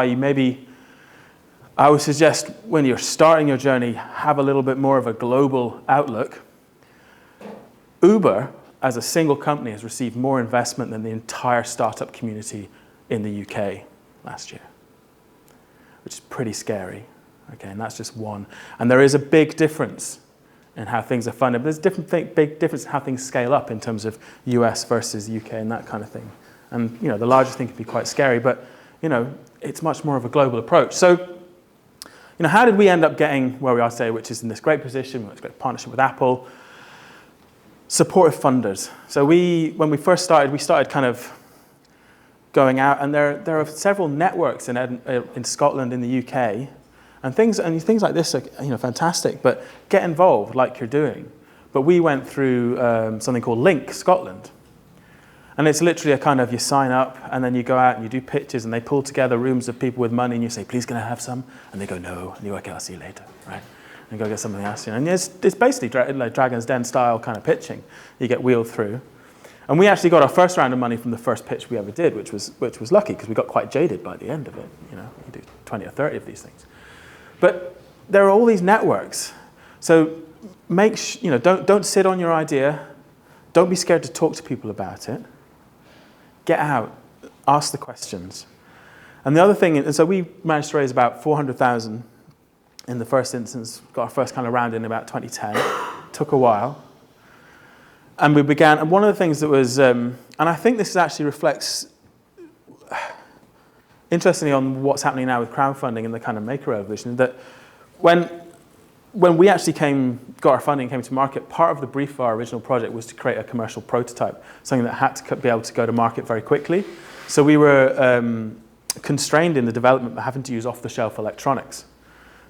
why maybe I would suggest when you're starting your journey, have a little bit more of a global outlook. Uber, as a single company, has received more investment than the entire startup community in the UK last year, which is pretty scary. Okay, and that's just one. And there is a big difference in how things are funded. But there's big difference in how things scale up in terms of US versus UK and that kind of thing. And the largest thing can be quite scary, but it's much more of a global approach. So, how did we end up getting where we are today, which is in this great position, this great partnership with Apple? Supportive funders. So when we first started, we started kind of going out, and there are several networks in Scotland, in the UK, and things like this are fantastic. But get involved like you're doing. But we went through something called Link Scotland, and it's literally a kind of you sign up and then you go out and you do pitches, and they pull together rooms of people with money, and you say, "Please, can I have some?" And they go, "No," and you go, "Okay, I'll see you later," right? And go get something else, And it's basically like Dragon's Den style kind of pitching. You get wheeled through. And we actually got our first round of money from the first pitch we ever did, which was lucky because we got quite jaded by the end of it. You do 20 or 30 of these things. But there are all these networks. So don't sit on your idea. Don't be scared to talk to people about it. Get out. Ask the questions. And the other thing, and so we managed to raise about 400,000 in the first instance, got our first kind of round in about 2010. Took a while. And we began, and one of the things that was, and I think this actually reflects, interestingly, on what's happening now with crowdfunding and the kind of maker revolution, that when we actually got our funding, came to market, part of the brief of our original project was to create a commercial prototype, something that had to be able to go to market very quickly. So we were constrained in the development by having to use off-the-shelf electronics.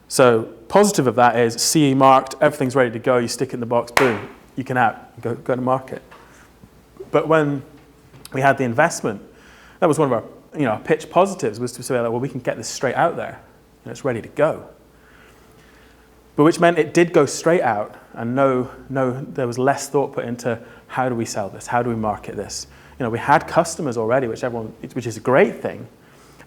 So positive of that is CE marked, everything's ready to go, you stick it in the box, boom, you can go to market. But when we had the investment, that was one of our pitch positives, was to say, well, we can get this straight out there, it's ready to go. But which meant it did go straight out, and there was less thought put into how do we sell this, how do we market this. We had customers already, which is a great thing.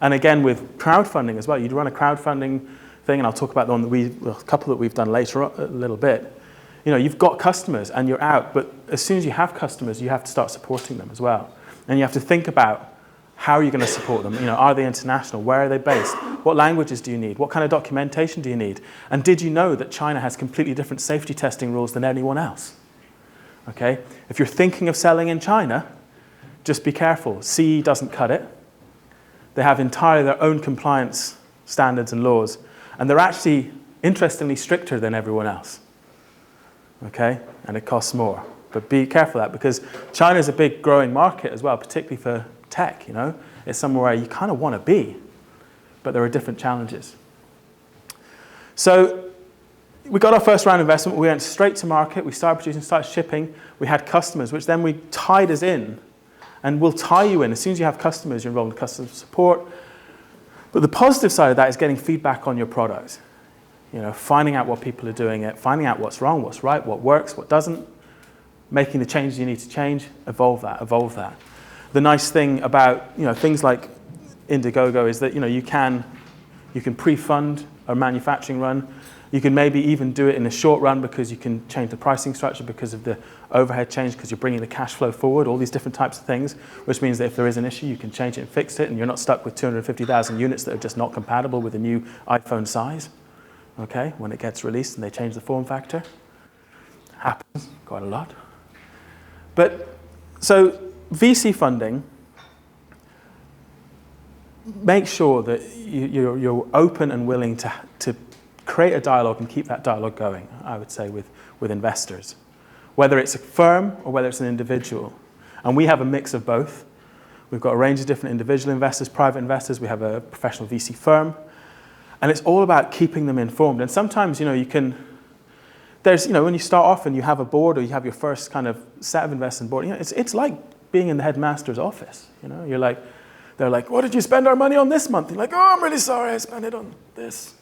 And again, with crowdfunding as well, you'd run a crowdfunding thing, and I'll talk about the one a couple that we've done later a little bit. You've got customers and you're out, but as soon as you have customers, you have to start supporting them as well. And you have to think about how are you going to support them? Are they international? Where are they based? What languages do you need? What kind of documentation do you need? And did you know that China has completely different safety testing rules than anyone else? Okay? If you're thinking of selling in China, just be careful. CE doesn't cut it. They have entirely their own compliance standards and laws. And they're actually, interestingly, stricter than everyone else. Okay? And it costs more. But be careful of that, because China is a big growing market as well, particularly for tech, It's somewhere where you kind of want to be. But there are different challenges. So we got our first round of investment. We went straight to market. We started producing, started shipping. We had customers, which then we tied us in. And we'll tie you in. As soon as you have customers, you're involved in customer support. But the positive side of that is getting feedback on your product. Finding out what people are doing it, finding out what's wrong, what's right, what works, what doesn't, making the changes you need to change, evolve that. The nice thing about things like Indiegogo is that you can pre-fund a manufacturing run. You can maybe even do it in a short run because you can change the pricing structure because of the overhead change, because you're bringing the cash flow forward, all these different types of things, which means that if there is an issue, you can change it and fix it, and you're not stuck with 250,000 units that are just not compatible with the new iPhone size, okay, when it gets released and they change the form factor. Happens quite a lot. But so VC funding, make sure that you're open and willing to create a dialogue and keep that dialogue going, I would say, with investors, whether it's a firm or whether it's an individual. And we have a mix of both. We've got a range of different individual investors, private investors. We have a professional VC firm. And it's all about keeping them informed. And sometimes, when you start off and you have a board or you have your first kind of set of investors on board, it's like being in the headmaster's office. They're like, what did you spend our money on this month? You're like, oh, I'm really sorry, I spent it on this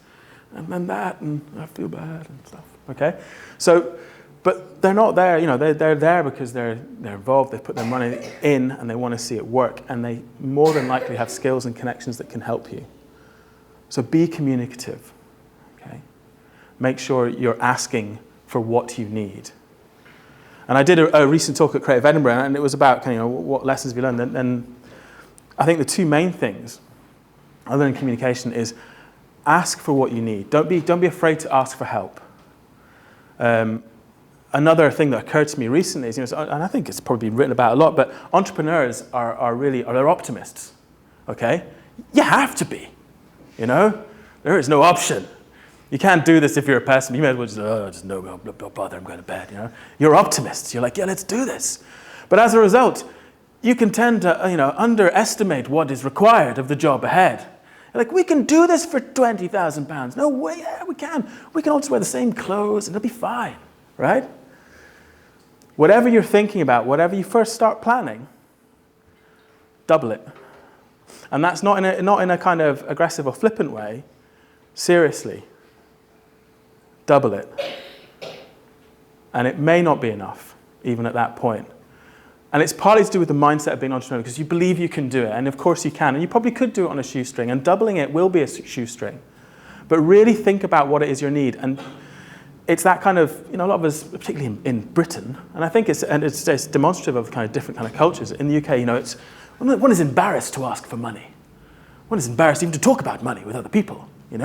and then that, and I feel bad and stuff. Okay? So, but they're not there, they're there because they're involved, they put their money in and they want to see it work, and they more than likely have skills and connections that can help you. So be communicative, okay? Make sure you're asking for what you need. And I did a recent talk at Creative Edinburgh, and it was about what lessons we learned. And I think the two main things, other than communication, is ask for what you need. Don't be afraid to ask for help. Another thing that occurred to me recently is, and I think it's probably been written about a lot, but entrepreneurs they're optimists, okay? You have to be, There is no option. You can't do this if you're a pessimist. You may as well just no bother, I'm going to bed, You're optimists. You're like, yeah, let's do this. But as a result, you can tend to, underestimate what is required of the job ahead. You're like, we can do this for £20,000. No way, yeah, we can. We can all just wear the same clothes and it'll be fine, right? Whatever you're thinking about, whatever you first start planning, double it. And that's not in a kind of aggressive or flippant way. Seriously, double it. And it may not be enough, even at that point. And it's partly to do with the mindset of being an entrepreneur, because you believe you can do it, and of course you can, and you probably could do it on a shoestring, and doubling it will be a shoestring. But really think about what it is you need, and it's that kind of, a lot of us, particularly in Britain, and I think it's demonstrative of kind of different kind of cultures. In the UK, one is embarrassed to ask for money. One is embarrassed even to talk about money with other people, We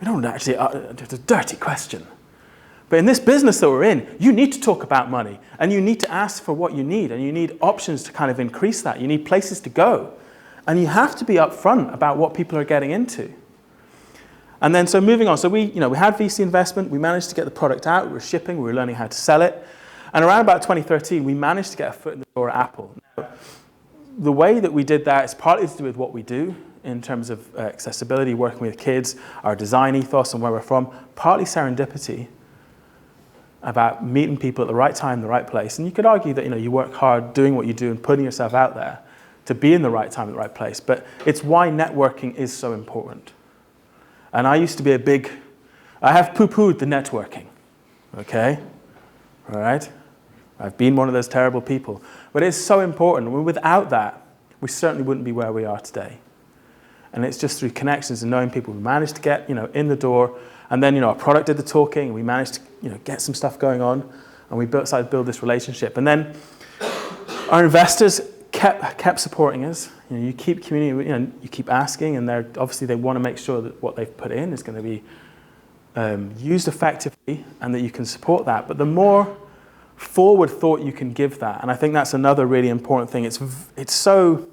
don't actually, it's a dirty question. But in this business that we're in, you need to talk about money, and you need to ask for what you need, and you need options to kind of increase that. You need places to go, and you have to be upfront about what people are getting into. And then, so moving on, so we had VC investment, we managed to get the product out, we were shipping, we were learning how to sell it, and around about 2013, we managed to get a foot in the door at Apple. Now, the way that we did that is partly to do with what we do in terms of accessibility, working with kids, our design ethos, and where we're from, partly serendipity, about meeting people at the right time, the right place. And you could argue that you work hard doing what you do and putting yourself out there to be in the right time at the right place. But it's why networking is so important. And I used to be I have poo-pooed the networking, okay? All right? I've been one of those terrible people. But it's so important. Without that, we certainly wouldn't be where we are today. And it's just through connections and knowing people we managed to get, in the door. And then, our product did the talking, and we managed to, get some stuff going on, and we started to build this relationship. And then our investors kept supporting us. You keep communicating, you keep asking, and they want to make sure that what they've put in is going to be used effectively, and that you can support that. But the more forward thought you can give that, and I think that's another really important thing. It's so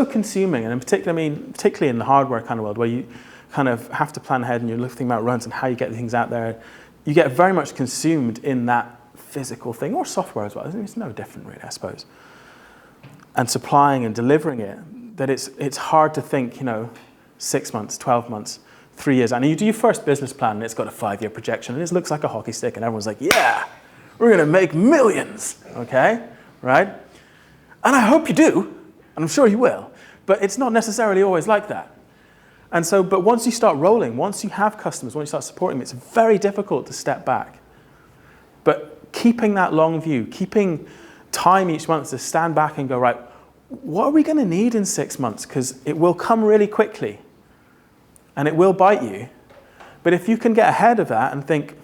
consuming, and particularly in the hardware kind of world, where you kind of have to plan ahead and you're thinking about runs and how you get things out there. You get very much consumed in that physical thing, or software as well. It's no different really, I suppose. And supplying and delivering it, that it's hard to think, 6 months, 12 months, 3 years. And you do your first business plan and it's got a 5-year projection and it looks like a hockey stick and everyone's like, yeah, we're going to make millions, okay, right? And I hope you do, and I'm sure you will, but it's not necessarily always like that. And so, but once you start rolling, once you have customers, once you start supporting them, it's very difficult to step back. But keeping that long view, keeping time each month to stand back and go, right, what are we going to need in 6 months? Because it will come really quickly and it will bite you. But if you can get ahead of that and think,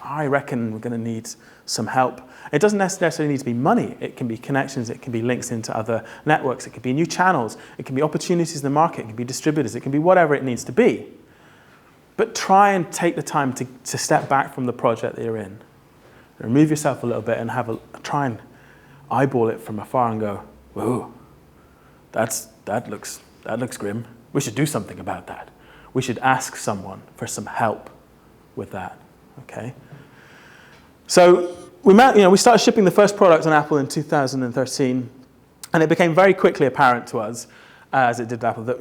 I reckon we're going to need some help. It doesn't necessarily need to be money. It can be connections. It can be links into other networks. It could be new channels. It can be opportunities in the market. It can be distributors. It can be whatever it needs to be. But try and take the time to step back from the project that you're in. Remove yourself a little bit and try and eyeball it from afar and go, whoa, that looks grim. We should do something about that. We should ask someone for some help with that. Okay. So we started shipping the first product on Apple in 2013, and it became very quickly apparent to us, as it did Apple, that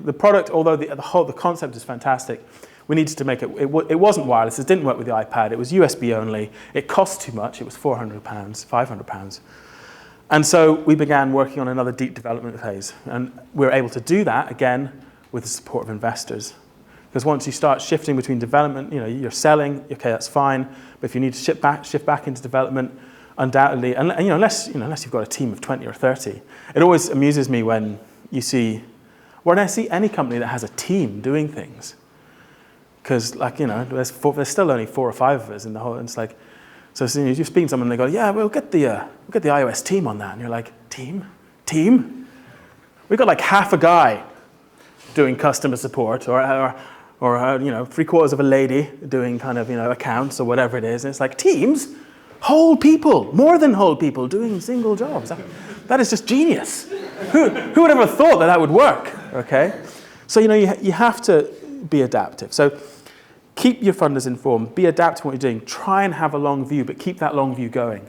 the product, although the concept is fantastic, we needed to make it. It wasn't wireless. It didn't work with the iPad. It was USB only. It cost too much. It was £400, £500. And so we began working on another deep development phase, and we were able to do that again with the support of investors. Because once you start shifting between development, you're selling, okay, that's fine. But if you need to shift back into development, undoubtedly, and unless you've got a team of 20 or 30, it always amuses me when you see, when I see any company that has a team doing things, because there's still only 4 or 5 of us in the whole, and it's like, so as soon as you speak to someone, they go, yeah, we'll get the iOS team on that. And you're like, team? We've got like half a guy doing customer support, or 3/4 of a lady doing kind of, accounts or whatever it is. And it's like, teams? Whole people, more than whole people doing single jobs. That is just genius. Who would ever thought that would work, okay? So, you have to be adaptive. So keep your funders informed, be adaptive to what you're doing, try and have a long view, but keep that long view going.